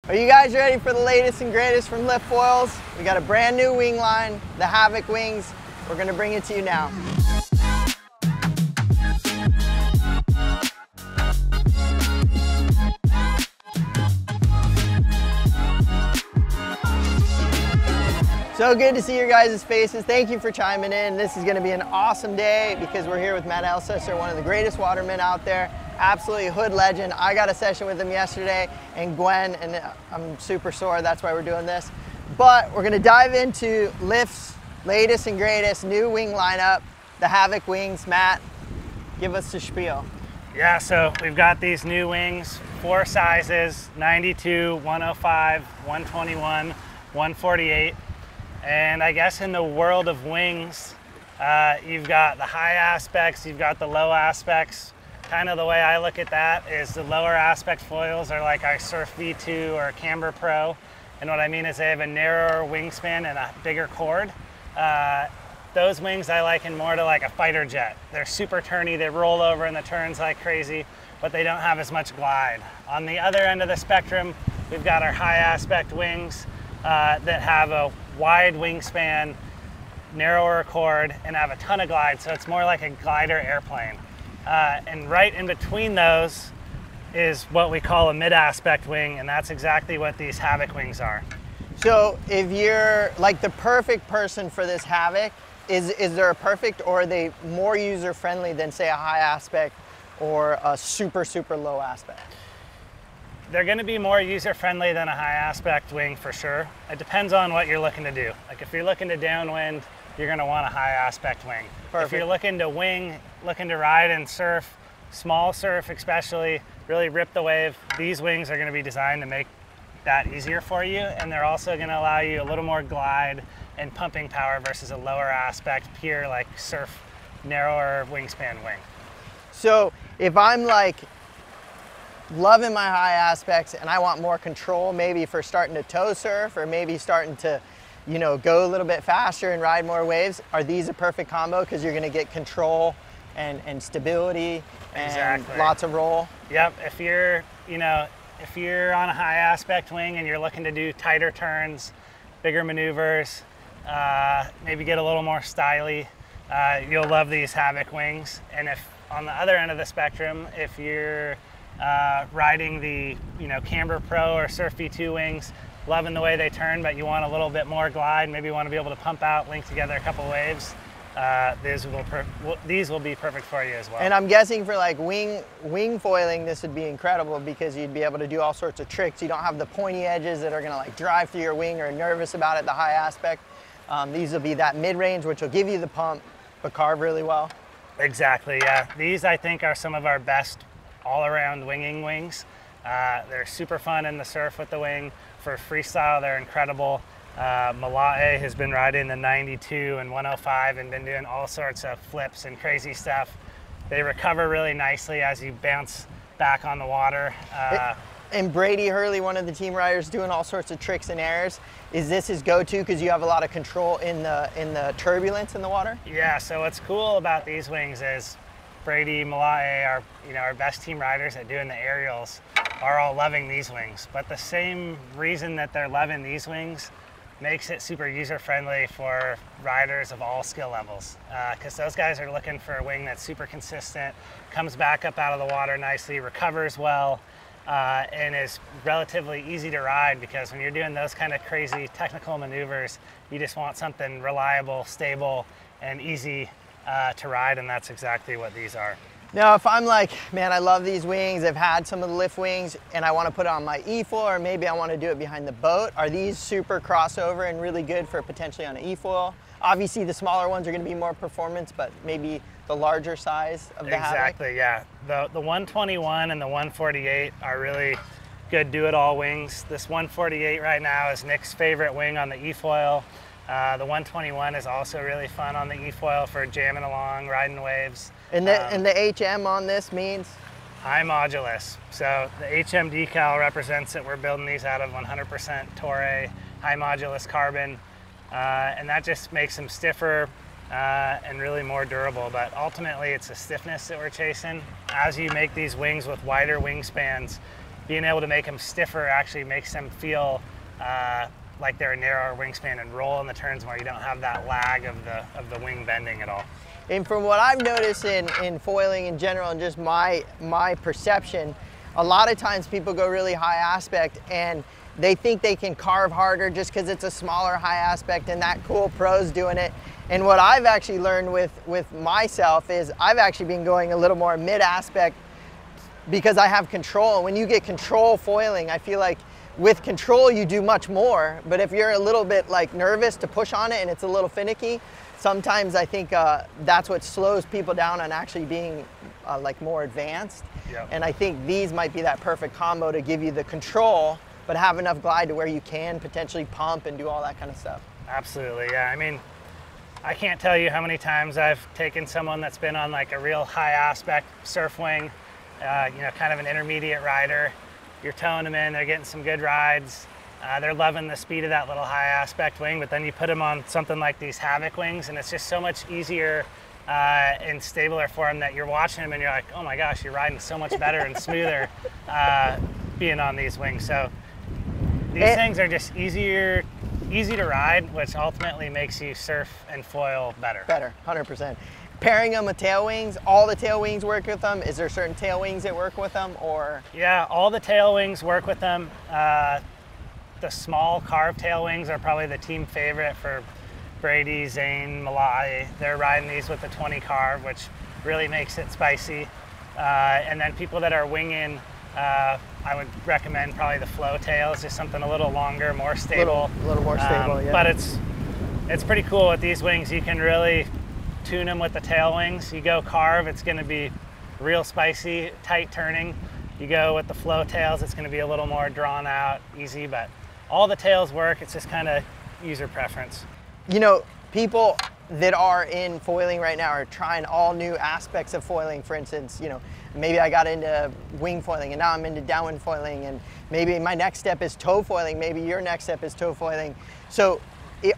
Are you guys ready for the latest and greatest from Lift Foils? We got a brand new wing line, the Havoc wings. We're gonna bring it to you now. So good to see your guys' faces. Thank you for chiming in. This is gonna be an awesome day because we're here with Matt Elsasser, one of the greatest watermen out there. Absolutely hood legend. I got a session with him yesterday, and Gwen, and I'm super sore, that's why we're doing this. But we're gonna dive into Lift's latest and greatest new wing lineup, the Havoc wings. Matt, give us the spiel. Yeah, so we've got these new wings, 4 sizes, 92, 105, 121, 148. And I guess in the world of wings, you've got the high aspects, you've got the low aspects. Kind of the way I look at that is the lower aspect foils are like our Surf V2 or Camber Pro. And what I mean is they have a narrower wingspan and a bigger cord. Those wings I liken more to like a fighter jet. They're super turny, they roll over in the turns like crazy, but they don't have as much glide. On the other end of the spectrum, we've got our high aspect wings that have a wide wingspan, narrower cord, and have a ton of glide, so it's more like a glider airplane. And right in between those is what we call a mid-aspect wing, and that's exactly what these Havoc wings are. So if you're like the perfect person for this Havoc, is there a perfect, or are they more user-friendly than say a high aspect or a super, super low aspect? They're gonna be more user-friendly than a high aspect wing for sure. It depends on what you're looking to do. Like if you're looking to downwind, you're gonna want a high aspect wing. Perfect. If you're looking to wing, looking to ride and surf, small surf especially, really rip the wave, these wings are gonna be designed to make that easier for you, and they're also gonna allow you a little more glide and pumping power versus a lower aspect, pure like surf, narrower wingspan wing. So if I'm like loving my high aspects and I want more control, maybe for starting to tow surf or maybe starting to, you know, go a little bit faster and ride more waves, are these a perfect combo because you're gonna get control and stability and exactly. Lots of roll? Yep, if you're on a high aspect wing and you're looking to do tighter turns, bigger maneuvers, maybe get a little more styly, you'll love these Havoc wings. And if on the other end of the spectrum, if you're riding the Camber Pro or Surf V2 wings, loving the way they turn, but you want a little bit more glide, maybe you want to be able to pump out, link together a couple waves, these will be perfect for you as well. And I'm guessing for like wing foiling, this would be incredible because you'd be able to do all sorts of tricks. You don't have the pointy edges that are gonna like drive through your wing or nervous about it, the high aspect. These will be that mid-range, which will give you the pump, but carve really well. Exactly, yeah. These I think are some of our best all-around winging wings. They're super fun in the surf with the wing. For freestyle, they're incredible. Malae has been riding the 92 and 105 and been doing all sorts of flips and crazy stuff. They recover really nicely as you bounce back on the water. And Brady Hurley, one of the team riders, doing all sorts of tricks and errors. Is this his go-to because you have a lot of control in the turbulence in the water? Yeah, so what's cool about these wings is Brady, Malae, our best team riders at doing the aerials are all loving these wings. But the same reason that they're loving these wings makes it super user-friendly for riders of all skill levels. Because those guys are looking for a wing that's super consistent, comes back up out of the water nicely, recovers well, and is relatively easy to ride, because when you're doing those kind of crazy technical maneuvers, you just want something reliable, stable, and easy to ride, and that's exactly what these are. Now, if I'm like, man, I love these wings, I've had some of the Lift wings, and I want to put it on my E-foil, or maybe I want to do it behind the boat, are these super crossover and really good for potentially on an E-foil? Obviously, the smaller ones are going to be more performance, but maybe the larger size of the Havoc? Exactly, yeah. The 121 and the 148 are really good do-it-all wings. This 148 right now is Nick's favorite wing on the E-foil. The 121 is also really fun on the E-foil for jamming along, riding waves. And the HM on this means? High modulus. So the HM decal represents that we're building these out of 100% Toray high modulus carbon. And that just makes them stiffer and really more durable. But ultimately it's the stiffness that we're chasing. As you make these wings with wider wingspans, being able to make them stiffer actually makes them feel like they're a narrower wingspan and roll in the turns where you don't have that lag of the wing bending at all. And from what I've noticed in foiling in general and just my perception, a lot of times people go really high aspect and they think they can carve harder just because it's a smaller high aspect and that cool pro's doing it. And what I've actually learned with myself is I've actually been going a little more mid aspect because I have control. And when you get control foiling, I feel like with control you do much more, but if you're a little bit like nervous to push on it and it's a little finicky, sometimes I think that's what slows people down on actually being like more advanced. Yep. And I think these might be that perfect combo to give you the control, but have enough glide to where you can potentially pump and do all that kind of stuff. Absolutely, yeah. I mean, I can't tell you how many times I've taken someone that's been on like a real high aspect surf wing, you know, kind of an intermediate rider. You're towing them in, they're getting some good rides. They're loving the speed of that little high aspect wing, but then you put them on something like these Havoc wings and it's just so much easier and stabler for them that you're watching them and you're like, oh my gosh, you're riding so much better and smoother being on these wings. So these things are just easy to ride, which ultimately makes you surf and foil better. Better, 100%. Pairing them with tail wings, all the tail wings work with them? Is there certain tail wings that work with them, or? Yeah, all the tail wings work with them. The small carved tail wings are probably the team favorite for Brady, Zane, Malai. They're riding these with the 20 carve, which really makes it spicy. And then people that are winging, I would recommend probably the flow tails, just something a little longer, more stable. A little more stable, yeah. But it's pretty cool with these wings. You can really tune them with the tail wings. You go carve, it's going to be real spicy, tight turning. You go with the flow tails, it's going to be a little more drawn out, easy, but all the tails work. It's just kind of user preference. You know, people that are in foiling right now are trying all new aspects of foiling. For instance, you know, maybe I got into wing foiling and now I'm into downwind foiling, and maybe my next step is toe foiling. Maybe your next step is toe foiling. So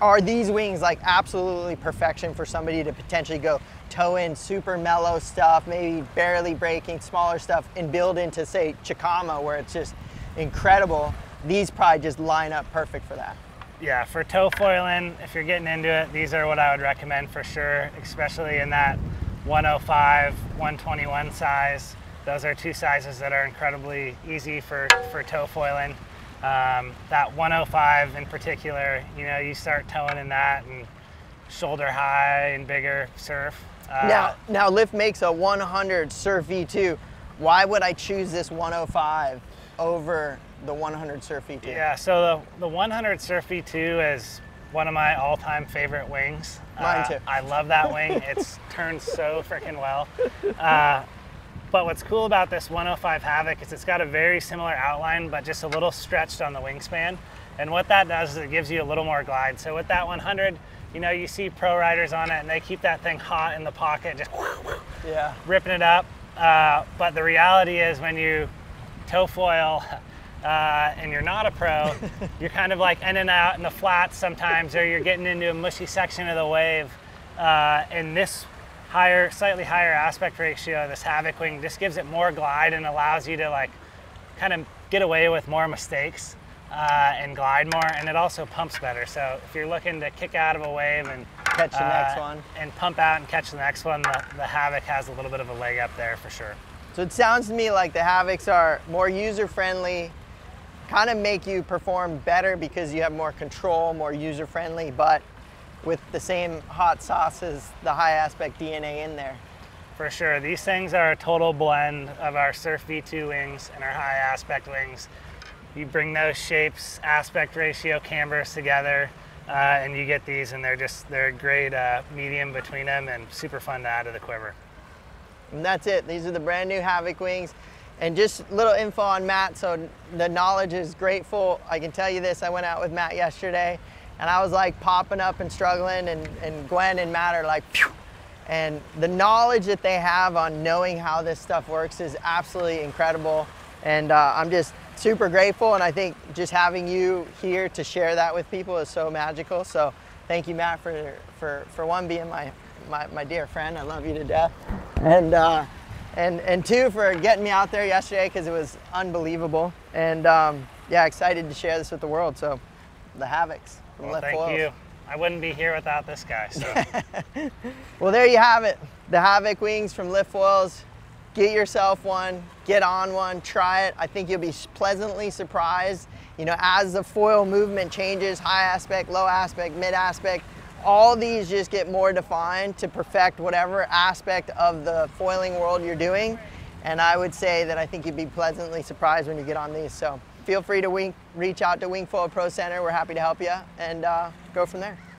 are these wings like absolutely perfection for somebody to potentially go toe in super mellow stuff, maybe barely breaking, smaller stuff, and build into, say, Chicama, where it's just incredible? These probably just line up perfect for that. Yeah, for toe foiling, if you're getting into it, these are what I would recommend for sure, especially in that 105, 121 size. Those are two sizes that are incredibly easy for toe foiling. That 105 in particular, you know, you start towing in that and shoulder high and bigger surf. Now Lift makes a 100 Surf V2. Why would I choose this 105 over the 100 Surf V2? Yeah, so the 100 Surf V2 is one of my all-time favorite wings. Mine too. I love that wing. It's turned so freaking well. But what's cool about this 105 Havoc is it's got a very similar outline, but just a little stretched on the wingspan. And what that does is it gives you a little more glide. So with that 100, you know, you see pro riders on it and they keep that thing hot in the pocket, just ripping it up. But the reality is when you toe foil and you're not a pro, you're kind of like in and out in the flats sometimes, or you're getting into a mushy section of the wave. And this slightly higher aspect ratio, this Havoc wing, just gives it more glide and allows you to like kind of get away with more mistakes and glide more, and it also pumps better. So if you're looking to kick out of a wave and catch the next one and pump out and catch the next one, the Havoc has a little bit of a leg up there for sure. So it sounds to me like the Havocs are more user-friendly, kind of make you perform better because you have more control, more user-friendly, but with the same hot sauce as the high aspect DNA in there. For sure. These things are a total blend of our Surf V2 wings and our high aspect wings. You bring those shapes, aspect ratio, cambers together, and you get these, and they're a great medium between them and super fun to add to the quiver. And that's it. These are the brand new Havoc wings. And just a little info on Matt, so the knowledge is grateful. I can tell you this, I went out with Matt yesterday, and I was like popping up and struggling, and Gwen and Matt are like, phew. And the knowledge that they have on knowing how this stuff works is absolutely incredible. And I'm just super grateful, and I think just having you here to share that with people is so magical. So thank you, Matt, for one, being my dear friend. I love you to death. And And two, for getting me out there yesterday, because it was unbelievable. And yeah, excited to share this with the world. So the Havocs from Well, Lift thank Foils. you. I wouldn't be here without this guy. So. Well, there you have it. The Havoc wings from Lift Foils. Get yourself one, get on one, try it. I think you'll be pleasantly surprised. You know, as the foil movement changes, high aspect, low aspect, mid aspect, all these just get more defined to perfect whatever aspect of the foiling world you're doing. And I would say that I think you'd be pleasantly surprised when you get on these. So feel free to reach out to Wing Foil Pro Center. We're happy to help you and go from there.